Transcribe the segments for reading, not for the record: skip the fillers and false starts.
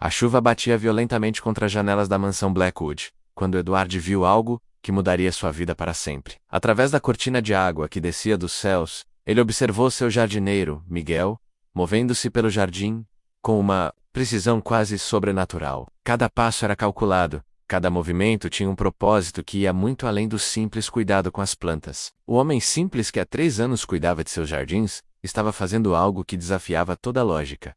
A chuva batia violentamente contra as janelas da mansão Blackwood, quando Edward viu algo que mudaria sua vida para sempre. Através da cortina de água que descia dos céus, ele observou seu jardineiro, Miguel, movendo-se pelo jardim com uma precisão quase sobrenatural. Cada passo era calculado, cada movimento tinha um propósito que ia muito além do simples cuidado com as plantas. O homem simples que há 3 anos cuidava de seus jardins, estava fazendo algo que desafiava toda a lógica.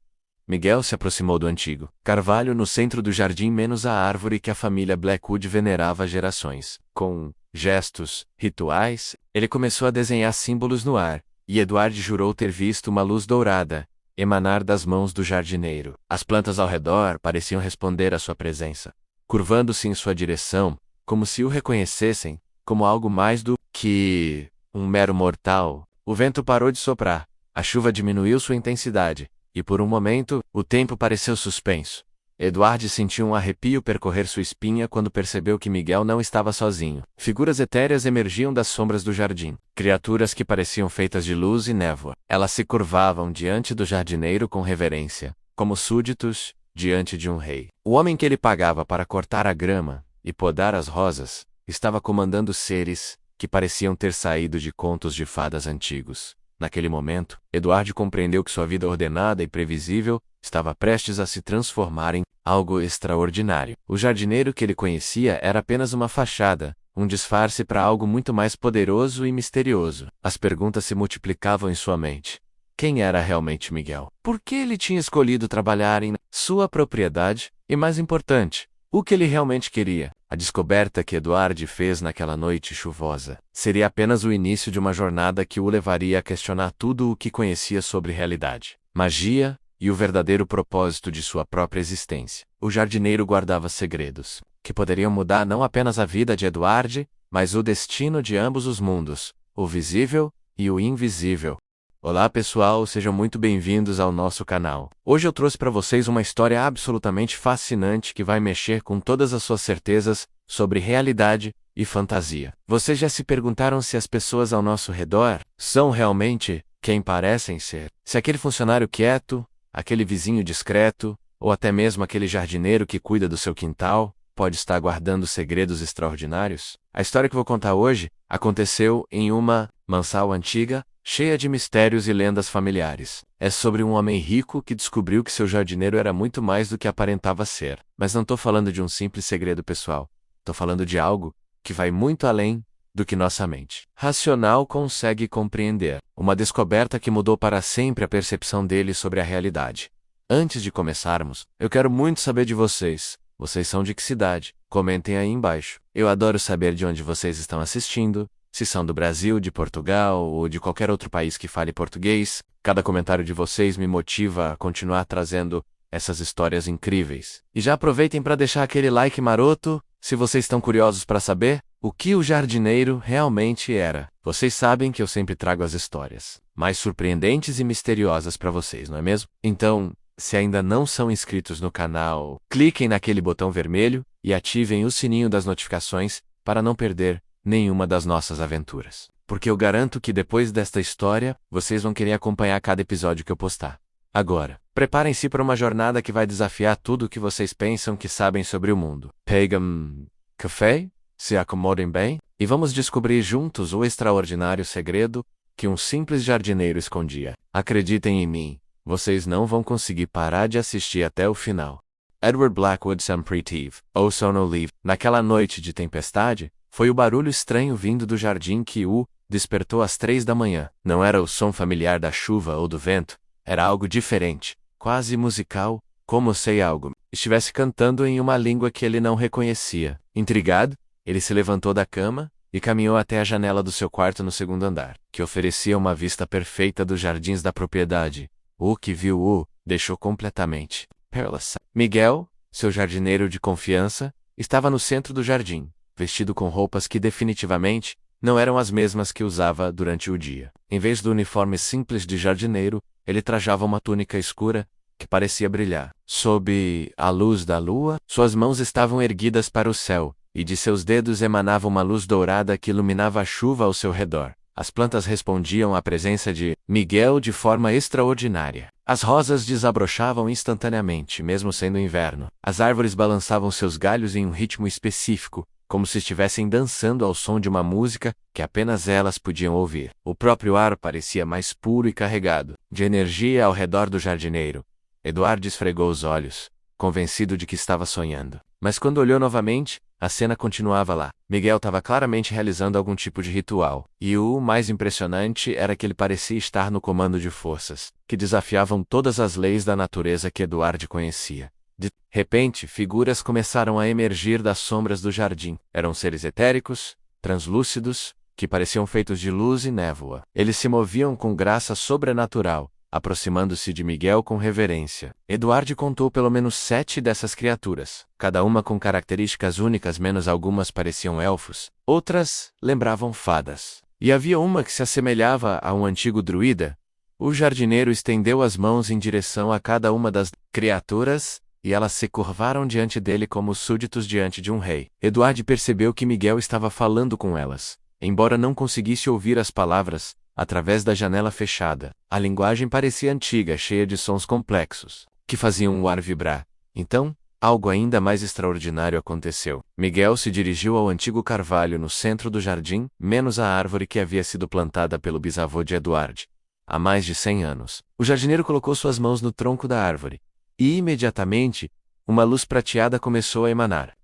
Miguel se aproximou do antigo carvalho no centro do jardim menos a árvore que a família Blackwood venerava há gerações. Com gestos rituais, ele começou a desenhar símbolos no ar, e Edward jurou ter visto uma luz dourada emanar das mãos do jardineiro. As plantas ao redor pareciam responder à sua presença, curvando-se em sua direção, como se o reconhecessem como algo mais do que um mero mortal. O vento parou de soprar, a chuva diminuiu sua intensidade, e por um momento, o tempo pareceu suspenso. Edward sentiu um arrepio percorrer sua espinha quando percebeu que Miguel não estava sozinho. Figuras etéreas emergiam das sombras do jardim, criaturas que pareciam feitas de luz e névoa. Elas se curvavam diante do jardineiro com reverência, como súditos diante de um rei. O homem que ele pagava para cortar a grama e podar as rosas estava comandando seres que pareciam ter saído de contos de fadas antigos. Naquele momento, Edward compreendeu que sua vida ordenada e previsível estava prestes a se transformar em algo extraordinário. O jardineiro que ele conhecia era apenas uma fachada, um disfarce para algo muito mais poderoso e misterioso. As perguntas se multiplicavam em sua mente. Quem era realmente Miguel? Por que ele tinha escolhido trabalhar em sua propriedade? E mais importante, o que ele realmente queria? A descoberta que Edward fez naquela noite chuvosa seria apenas o início de uma jornada que o levaria a questionar tudo o que conhecia sobre realidade, magia e o verdadeiro propósito de sua própria existência. O jardineiro guardava segredos que poderiam mudar não apenas a vida de Edward, mas o destino de ambos os mundos, o visível e o invisível. Olá pessoal, sejam muito bem-vindos ao nosso canal. Hoje eu trouxe para vocês uma história absolutamente fascinante que vai mexer com todas as suas certezas sobre realidade e fantasia. Vocês já se perguntaram se as pessoas ao nosso redor são realmente quem parecem ser? Se aquele funcionário quieto, aquele vizinho discreto, ou até mesmo aquele jardineiro que cuida do seu quintal, pode estar guardando segredos extraordinários? A história que vou contar hoje aconteceu em uma mansão antiga, cheia de mistérios e lendas familiares. É sobre um homem rico que descobriu que seu jardineiro era muito mais do que aparentava ser. Mas não estou falando de um simples segredo pessoal. Estou falando de algo que vai muito além do que nossa mente racional consegue compreender. Uma descoberta que mudou para sempre a percepção dele sobre a realidade. Antes de começarmos, eu quero muito saber de vocês. Vocês são de que cidade? Comentem aí embaixo. Eu adoro saber de onde vocês estão assistindo. Se são do Brasil, de Portugal ou de qualquer outro país que fale português, cada comentário de vocês me motiva a continuar trazendo essas histórias incríveis. E já aproveitem para deixar aquele like maroto, se vocês estão curiosos para saber o que o jardineiro realmente era. Vocês sabem que eu sempre trago as histórias mais surpreendentes e misteriosas para vocês, não é mesmo? Então, se ainda não são inscritos no canal, cliquem naquele botão vermelho e ativem o sininho das notificações para não perder nenhuma das nossas aventuras. Porque eu garanto que depois desta história, vocês vão querer acompanhar cada episódio que eu postar. Agora, preparem-se para uma jornada que vai desafiar tudo o que vocês pensam que sabem sobre o mundo. Pegam café, se acomodem bem, e vamos descobrir juntos o extraordinário segredo que um simples jardineiro escondia. Acreditem em mim, vocês não vão conseguir parar de assistir até o final. Edward Blackwood Sampritive, ou Sono Leave. Naquela noite de tempestade, foi o barulho estranho vindo do jardim que o despertou às 3 da manhã. Não era o som familiar da chuva ou do vento, era algo diferente, quase musical, como se algo estivesse cantando em uma língua que ele não reconhecia. Intrigado, ele se levantou da cama e caminhou até a janela do seu quarto no segundo andar, que oferecia uma vista perfeita dos jardins da propriedade. O que viu o deixou completamente perplexo. Miguel, seu jardineiro de confiança, estava no centro do jardim, vestido com roupas que definitivamente não eram as mesmas que usava durante o dia. Em vez do uniforme simples de jardineiro, ele trajava uma túnica escura que parecia brilhar. Sob a luz da lua, suas mãos estavam erguidas para o céu, e de seus dedos emanava uma luz dourada que iluminava a chuva ao seu redor. As plantas respondiam à presença de Miguel de forma extraordinária. As rosas desabrochavam instantaneamente, mesmo sendo inverno. As árvores balançavam seus galhos em um ritmo específico, como se estivessem dançando ao som de uma música que apenas elas podiam ouvir. O próprio ar parecia mais puro e carregado de energia ao redor do jardineiro. Eduardo esfregou os olhos, convencido de que estava sonhando. Mas quando olhou novamente, a cena continuava lá. Miguel estava claramente realizando algum tipo de ritual. E o mais impressionante era que ele parecia estar no comando de forças que desafiavam todas as leis da natureza que Eduardo conhecia. De repente, figuras começaram a emergir das sombras do jardim. Eram seres etéricos, translúcidos, que pareciam feitos de luz e névoa. Eles se moviam com graça sobrenatural, aproximando-se de Miguel com reverência. Eduardo contou pelo menos 7 dessas criaturas, cada uma com características únicas, menos algumas pareciam elfos, outras lembravam fadas. E havia uma que se assemelhava a um antigo druida. O jardineiro estendeu as mãos em direção a cada uma das criaturas, e elas se curvaram diante dele como súditos diante de um rei. Eduardo percebeu que Miguel estava falando com elas, embora não conseguisse ouvir as palavras. Através da janela fechada, a linguagem parecia antiga, cheia de sons complexos, que faziam o ar vibrar. Então, algo ainda mais extraordinário aconteceu. Miguel se dirigiu ao antigo carvalho no centro do jardim, menos a árvore que havia sido plantada pelo bisavô de Eduardo, há mais de 100 anos. O jardineiro colocou suas mãos no tronco da árvore, e imediatamente, uma luz prateada começou a emanar.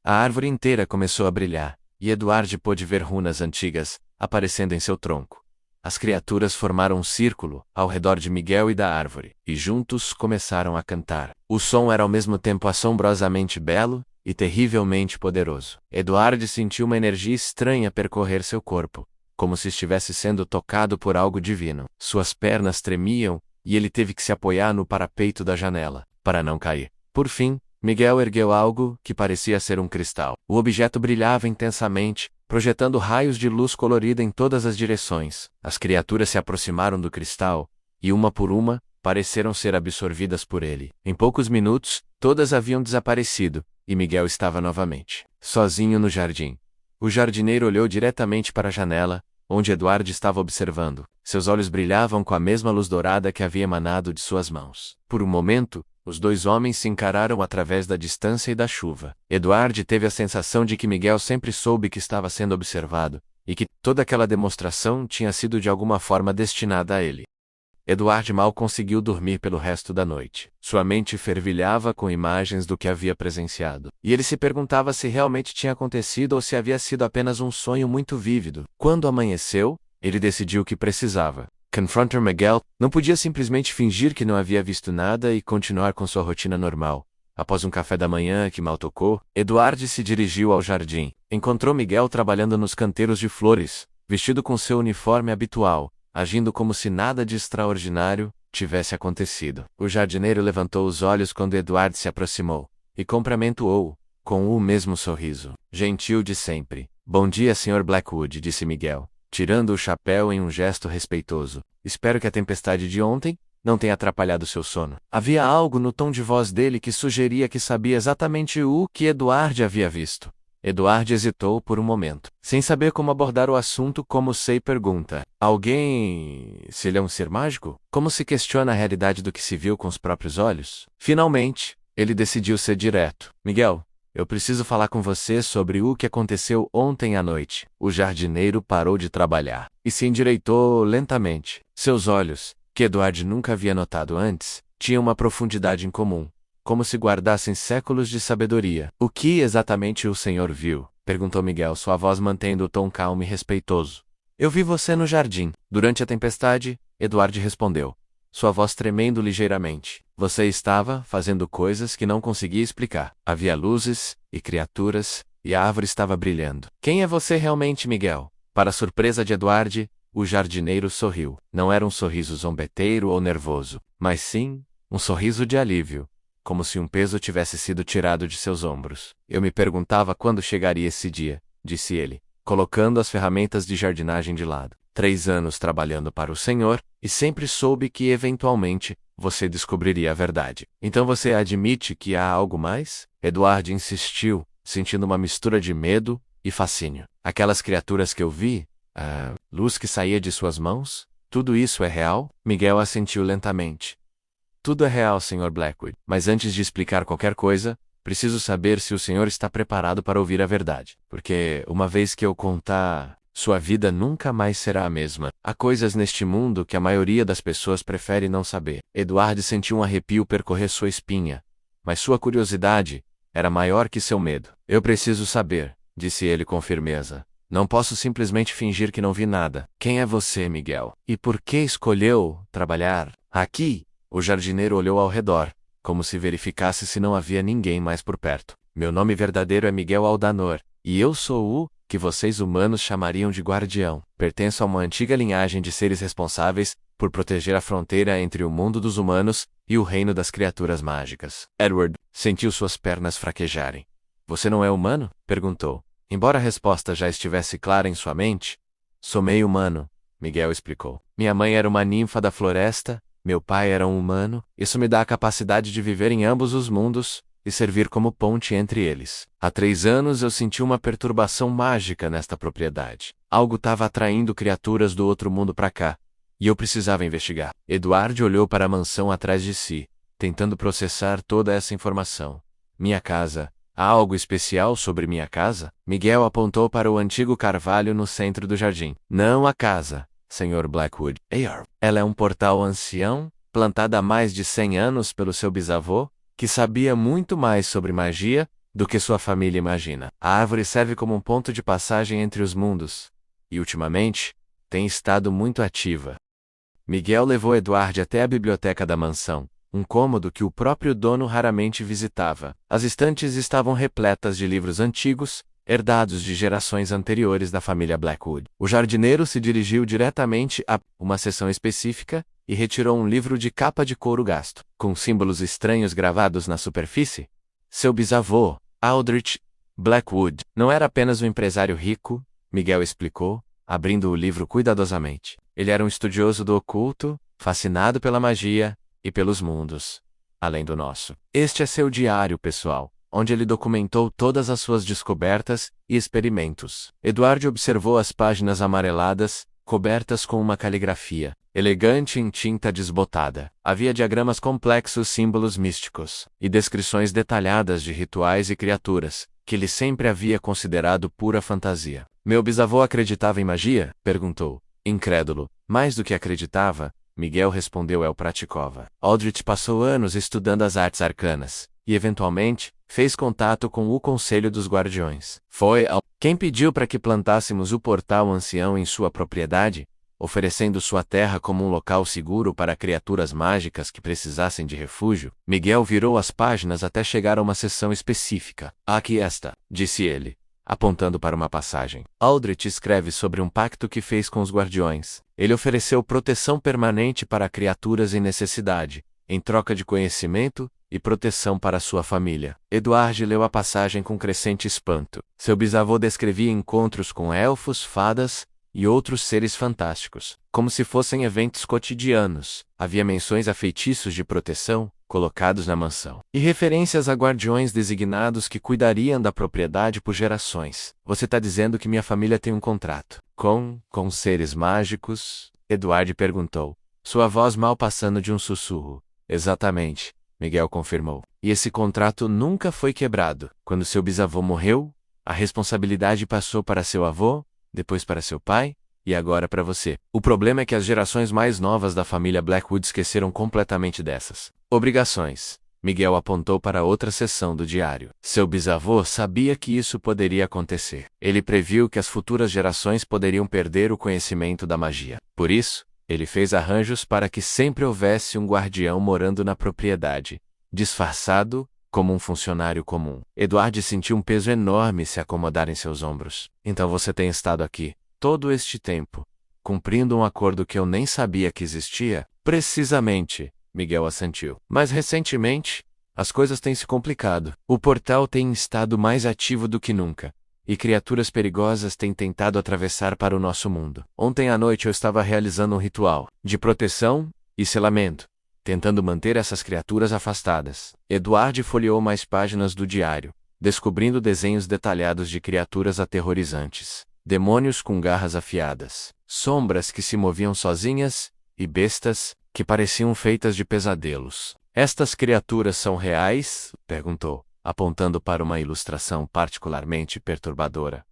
A árvore inteira começou a brilhar, e Eduardo pôde ver runas antigas aparecendo em seu tronco. As criaturas formaram um círculo ao redor de Miguel e da árvore, e juntos começaram a cantar. O som era ao mesmo tempo assombrosamente belo e terrivelmente poderoso. Eduardo sentiu uma energia estranha percorrer seu corpo, como se estivesse sendo tocado por algo divino. Suas pernas tremiam, e ele teve que se apoiar no parapeito da janela, para não cair. Por fim, Miguel ergueu algo que parecia ser um cristal. O objeto brilhava intensamente, projetando raios de luz colorida em todas as direções. As criaturas se aproximaram do cristal, e uma por uma, pareceram ser absorvidas por ele. Em poucos minutos, todas haviam desaparecido, e Miguel estava novamente sozinho no jardim. O jardineiro olhou diretamente para a janela, onde Eduardo estava observando. Seus olhos brilhavam com a mesma luz dourada que havia emanado de suas mãos. Por um momento, os dois homens se encararam através da distância e da chuva. Eduardo teve a sensação de que Miguel sempre soube que estava sendo observado, e que toda aquela demonstração tinha sido de alguma forma destinada a ele. Eduardo mal conseguiu dormir pelo resto da noite. Sua mente fervilhava com imagens do que havia presenciado, e ele se perguntava se realmente tinha acontecido ou se havia sido apenas um sonho muito vívido. Quando amanheceu, ele decidiu que precisava confrontar Miguel. Não podia simplesmente fingir que não havia visto nada e continuar com sua rotina normal. Após um café da manhã que mal tocou, Eduardo se dirigiu ao jardim. Encontrou Miguel trabalhando nos canteiros de flores, vestido com seu uniforme habitual, agindo como se nada de extraordinário tivesse acontecido. O jardineiro levantou os olhos quando Eduardo se aproximou, e cumprimentou-o, com o mesmo sorriso gentil de sempre. Bom dia, Sr. Blackwood, disse Miguel, tirando o chapéu em um gesto respeitoso. Espero que a tempestade de ontem não tenha atrapalhado seu sono. Havia algo no tom de voz dele que sugeria que sabia exatamente o que Eduardo havia visto. Eduardo hesitou por um momento, sem saber como abordar o assunto. Como sei, pergunta. Alguém... se ele é um ser mágico? Como se questiona a realidade do que se viu com os próprios olhos? Finalmente, ele decidiu ser direto. Miguel, eu preciso falar com você sobre o que aconteceu ontem à noite. O jardineiro parou de trabalhar e se endireitou lentamente. Seus olhos, que Eduardo nunca havia notado antes, tinham uma profundidade incomum, como se guardassem séculos de sabedoria. O que exatamente o senhor viu? Perguntou Miguel, sua voz mantendo o tom calmo e respeitoso. Eu vi você no jardim. Durante a tempestade, Eduardo respondeu, sua voz tremendo ligeiramente. Você estava fazendo coisas que não conseguia explicar. Havia luzes e criaturas, e a árvore estava brilhando. Quem é você realmente, Miguel? Para a surpresa de Eduardo, o jardineiro sorriu. Não era um sorriso zombeteiro ou nervoso, mas sim, um sorriso de alívio, como se um peso tivesse sido tirado de seus ombros. Eu me perguntava quando chegaria esse dia, disse ele, colocando as ferramentas de jardinagem de lado. 3 anos trabalhando para o Senhor, e sempre soube que eventualmente você descobriria a verdade. Então você admite que há algo mais? Eduardo insistiu, sentindo uma mistura de medo e fascínio. Aquelas criaturas que eu vi, a luz que saía de suas mãos, tudo isso é real? Miguel assentiu lentamente, Tudo é real, Sr. Blackwood. Mas antes de explicar qualquer coisa, preciso saber se o senhor está preparado para ouvir a verdade. Porque, uma vez que eu contar, sua vida nunca mais será a mesma. Há coisas neste mundo que a maioria das pessoas prefere não saber. Edward sentiu um arrepio percorrer sua espinha. Mas sua curiosidade era maior que seu medo. Eu preciso saber, disse ele com firmeza. Não posso simplesmente fingir que não vi nada. Quem é você, Miguel? E por que escolheu trabalhar aqui? O jardineiro olhou ao redor, como se verificasse se não havia ninguém mais por perto. Meu nome verdadeiro é Miguel Aldanor, e eu sou o que vocês humanos chamariam de guardião. Pertenço a uma antiga linhagem de seres responsáveis por proteger a fronteira entre o mundo dos humanos e o reino das criaturas mágicas. Edward sentiu suas pernas fraquejarem. Você não é humano? Perguntou. Embora a resposta já estivesse clara em sua mente. Sou meio humano, Miguel explicou. Minha mãe era uma ninfa da floresta, meu pai era um humano, isso me dá a capacidade de viver em ambos os mundos e servir como ponte entre eles. Há 3 anos eu senti uma perturbação mágica nesta propriedade. Algo estava atraindo criaturas do outro mundo para cá, e eu precisava investigar. Edward olhou para a mansão atrás de si, tentando processar toda essa informação. Minha casa. Há algo especial sobre minha casa? Miguel apontou para o antigo carvalho no centro do jardim. Não a casa, Sr. Blackwood. Ela é um portal ancião, plantada há mais de 100 anos pelo seu bisavô, que sabia muito mais sobre magia do que sua família imagina. A árvore serve como um ponto de passagem entre os mundos, e ultimamente, tem estado muito ativa. Miguel levou Edward até a biblioteca da mansão, um cômodo que o próprio dono raramente visitava. As estantes estavam repletas de livros antigos, herdados de gerações anteriores da família Blackwood. O jardineiro se dirigiu diretamente a uma seção específica e retirou um livro de capa de couro gasto, com símbolos estranhos gravados na superfície. Seu bisavô, Aldrich Blackwood, não era apenas um empresário rico, Miguel explicou, abrindo o livro cuidadosamente. Ele era um estudioso do oculto, fascinado pela magia e pelos mundos além do nosso. Este é seu diário pessoal, onde ele documentou todas as suas descobertas e experimentos. Edward observou as páginas amareladas, cobertas com uma caligrafia elegante em tinta desbotada. Havia diagramas complexos, símbolos místicos e descrições detalhadas de rituais e criaturas, que ele sempre havia considerado pura fantasia. Meu bisavô acreditava em magia? Perguntou. Incrédulo. Mais do que acreditava, Miguel respondeu, el praticava. Aldrich passou anos estudando as artes arcanas, e eventualmente, fez contato com o Conselho dos Guardiões. Foi quem pediu para que plantássemos o portal ancião em sua propriedade, oferecendo sua terra como um local seguro para criaturas mágicas que precisassem de refúgio. Miguel virou as páginas até chegar a uma seção específica. Aqui está, disse ele, apontando para uma passagem. Aldrich escreve sobre um pacto que fez com os Guardiões. Ele ofereceu proteção permanente para criaturas em necessidade, em troca de conhecimento e proteção para sua família. Edward leu a passagem com crescente espanto. Seu bisavô descrevia encontros com elfos, fadas e outros seres fantásticos, como se fossem eventos cotidianos. Havia menções a feitiços de proteção, colocados na mansão, e referências a guardiões designados que cuidariam da propriedade por gerações. Você está dizendo que minha família tem um contrato com seres mágicos? Edward perguntou, sua voz mal passando de um sussurro. Exatamente, Miguel confirmou. E esse contrato nunca foi quebrado. Quando seu bisavô morreu, a responsabilidade passou para seu avô, depois para seu pai, e agora para você. O problema é que as gerações mais novas da família Blackwood esqueceram completamente dessas obrigações. Miguel apontou para outra seção do diário. Seu bisavô sabia que isso poderia acontecer. Ele previu que as futuras gerações poderiam perder o conhecimento da magia. Por isso, ele fez arranjos para que sempre houvesse um guardião morando na propriedade, disfarçado como um funcionário comum. Edward sentiu um peso enorme se acomodar em seus ombros. Então você tem estado aqui, todo este tempo, cumprindo um acordo que eu nem sabia que existia? Precisamente, Miguel assentiu. Mas recentemente, as coisas têm se complicado. O portal tem estado mais ativo do que nunca, e criaturas perigosas têm tentado atravessar para o nosso mundo. Ontem à noite eu estava realizando um ritual de proteção e selamento, tentando manter essas criaturas afastadas. Edward folheou mais páginas do diário, descobrindo desenhos detalhados de criaturas aterrorizantes, demônios com garras afiadas, sombras que se moviam sozinhas, e bestas que pareciam feitas de pesadelos. Estas criaturas são reais? Perguntou, apontando para uma ilustração particularmente perturbadora.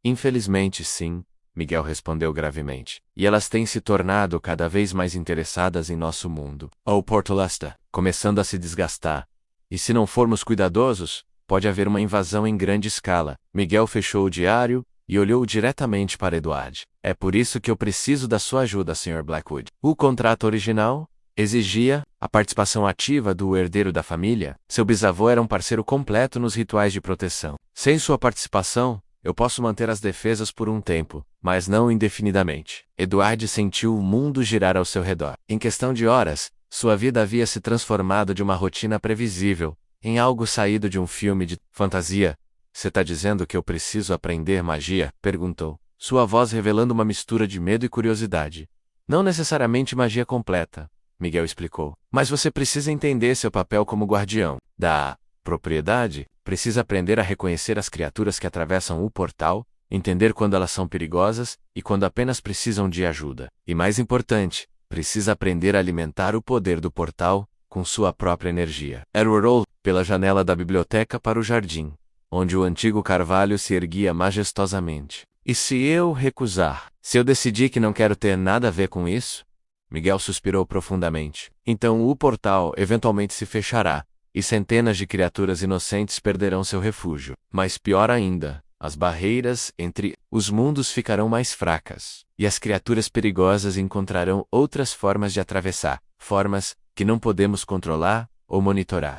Infelizmente, sim, Miguel respondeu gravemente. E elas têm se tornado cada vez mais interessadas em nosso mundo. O Portal está começando a se desgastar. E se não formos cuidadosos, pode haver uma invasão em grande escala. Miguel fechou o diário e olhou diretamente para Edward. É por isso que eu preciso da sua ajuda, Sr. Blackwood. O contrato original exigia a participação ativa do herdeiro da família. Seu bisavô era um parceiro completo nos rituais de proteção. Sem sua participação, eu posso manter as defesas por um tempo, mas não indefinidamente. Edward sentiu o mundo girar ao seu redor. Em questão de horas, sua vida havia se transformado de uma rotina previsível em algo saído de um filme de fantasia. Você tá dizendo que eu preciso aprender magia? Perguntou, sua voz revelando uma mistura de medo e curiosidade. Não necessariamente magia completa, Miguel explicou. Mas você precisa entender seu papel como guardião da propriedade, precisa aprender a reconhecer as criaturas que atravessam o portal, entender quando elas são perigosas e quando apenas precisam de ajuda. E mais importante, precisa aprender a alimentar o poder do portal com sua própria energia. Edward olhou pela janela da biblioteca para o jardim, onde o antigo carvalho se erguia majestosamente. E se eu recusar? Se eu decidir que não quero ter nada a ver com isso? Miguel suspirou profundamente. Então o portal eventualmente se fechará, e centenas de criaturas inocentes perderão seu refúgio. Mas pior ainda, as barreiras entre os mundos ficarão mais fracas, e as criaturas perigosas encontrarão outras formas de atravessar, formas que não podemos controlar ou monitorar.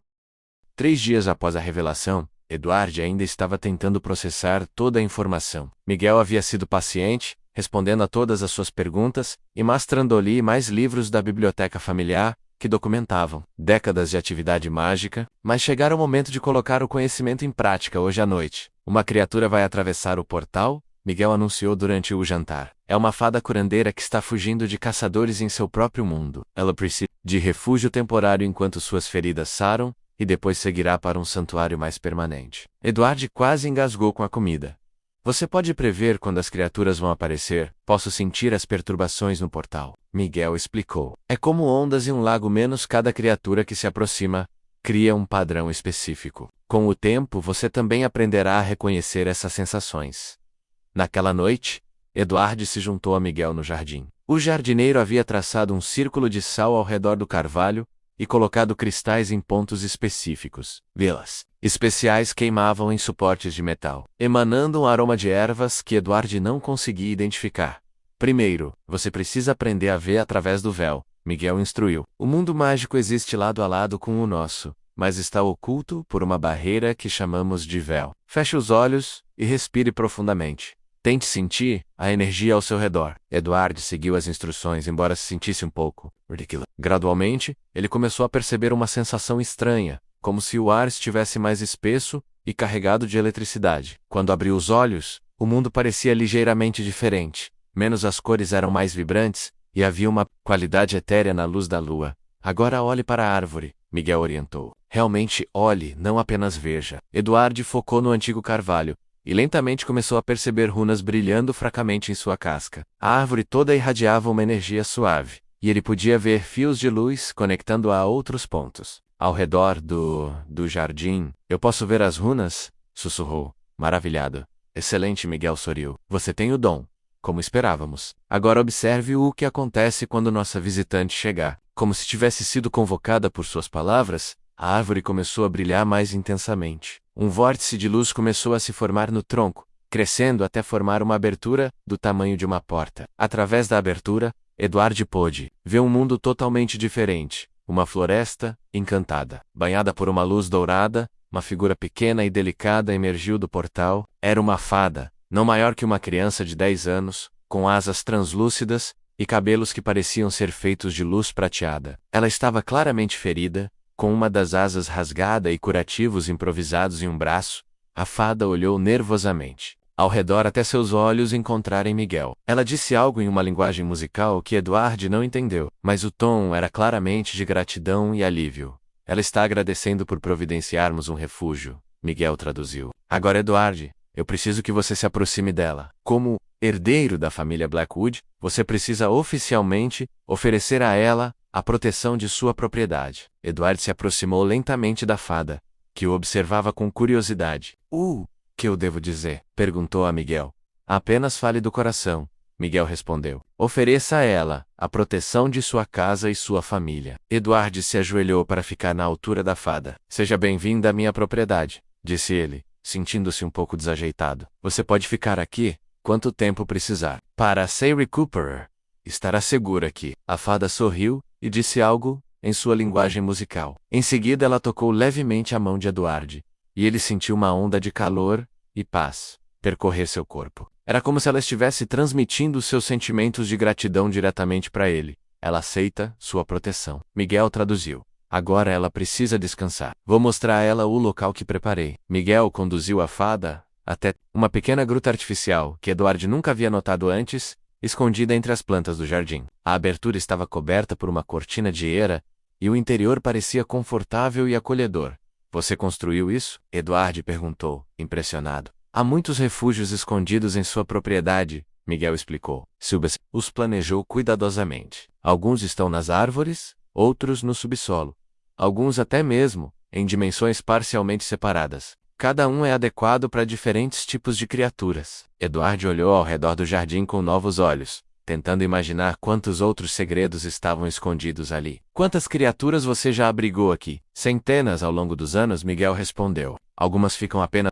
3 dias após a revelação, Edward ainda estava tentando processar toda a informação. Miguel havia sido paciente, respondendo a todas as suas perguntas e mostrando-lhe mais livros da biblioteca familiar que documentavam décadas de atividade mágica, mas chegara o momento de colocar o conhecimento em prática hoje à noite. Uma criatura vai atravessar o portal, Miguel anunciou durante o jantar. É uma fada curandeira que está fugindo de caçadores em seu próprio mundo. Ela precisa de refúgio temporário enquanto suas feridas saram, e depois seguirá para um santuário mais permanente. Edward quase engasgou com a comida. Você pode prever quando as criaturas vão aparecer? Posso sentir as perturbações no portal. Miguel explicou. É como ondas em um lago, menos cada criatura que se aproxima cria um padrão específico. Com o tempo, você também aprenderá a reconhecer essas sensações. Naquela noite, Edward se juntou a Miguel no jardim. O jardineiro havia traçado um círculo de sal ao redor do carvalho e colocado cristais em pontos específicos. Velas especiais queimavam em suportes de metal, emanando um aroma de ervas que Edward não conseguia identificar. Primeiro, você precisa aprender a ver através do véu, Miguel instruiu. O mundo mágico existe lado a lado com o nosso, mas está oculto por uma barreira que chamamos de véu. Feche os olhos e respire profundamente. Tente sentir a energia ao seu redor. Edward seguiu as instruções, embora se sentisse um pouco ridículo. Gradualmente, ele começou a perceber uma sensação estranha, como se o ar estivesse mais espesso e carregado de eletricidade. Quando abriu os olhos, o mundo parecia ligeiramente diferente. Menos as cores eram mais vibrantes, e havia uma qualidade etérea na luz da lua. Agora olhe para a árvore, Miguel orientou. Realmente olhe, não apenas veja. Edward focou no antigo carvalho, e lentamente começou a perceber runas brilhando fracamente em sua casca. A árvore toda irradiava uma energia suave, e ele podia ver fios de luz conectando-a a outros pontos. Ao redor do jardim, eu posso ver as runas? Sussurrou, maravilhado. Excelente, Miguel sorriu. Você tem o dom, como esperávamos. Agora observe o que acontece quando nossa visitante chegar. Como se tivesse sido convocada por suas palavras, a árvore começou a brilhar mais intensamente. Um vórtice de luz começou a se formar no tronco, crescendo até formar uma abertura do tamanho de uma porta. Através da abertura, Edward pôde ver um mundo totalmente diferente. Uma floresta encantada, banhada por uma luz dourada, uma figura pequena e delicada emergiu do portal. Era uma fada, não maior que uma criança de 10 anos, com asas translúcidas e cabelos que pareciam ser feitos de luz prateada. Ela estava claramente ferida, com uma das asas rasgada e curativos improvisados em um braço. A fada olhou nervosamente ao redor até seus olhos encontrarem Miguel. Ela disse algo em uma linguagem musical que Edward não entendeu, mas o tom era claramente de gratidão e alívio. Ela está agradecendo por providenciarmos um refúgio, Miguel traduziu. Agora, Edward, eu preciso que você se aproxime dela. Como herdeiro da família Blackwood, você precisa oficialmente oferecer a ela A proteção de sua propriedade. Eduardo se aproximou lentamente da fada, que o observava com curiosidade. Que eu devo dizer? Perguntou a Miguel. Apenas fale do coração, Miguel respondeu. Ofereça a ela a proteção de sua casa e sua família. Eduardo se ajoelhou para ficar na altura da fada. Seja bem-vinda à minha propriedade, disse ele, sentindo-se um pouco desajeitado. Você pode ficar aqui quanto tempo precisar. Para Sayre Cooper, estará segura aqui. A fada sorriu e disse algo em sua linguagem musical. Em seguida ela tocou levemente a mão de Eduardo, e ele sentiu uma onda de calor e paz percorrer seu corpo. Era como se ela estivesse transmitindo seus sentimentos de gratidão diretamente para ele. Ela aceita sua proteção. Miguel traduziu. Agora ela precisa descansar. Vou mostrar a ela o local que preparei. Miguel conduziu a fada até uma pequena gruta artificial que Eduardo nunca havia notado antes, escondida entre as plantas do jardim. A abertura estava coberta por uma cortina de eira, e o interior parecia confortável e acolhedor. Você construiu isso? Eduardo perguntou, impressionado. Há muitos refúgios escondidos em sua propriedade, Miguel explicou. Silbes os planejou cuidadosamente. Alguns estão nas árvores, outros no subsolo. Alguns até mesmo em dimensões parcialmente separadas. Cada um é adequado para diferentes tipos de criaturas. Eduardo olhou ao redor do jardim com novos olhos, tentando imaginar quantos outros segredos estavam escondidos ali. Quantas criaturas você já abrigou aqui? Centenas ao longo dos anos, Miguel respondeu. Algumas ficam apenas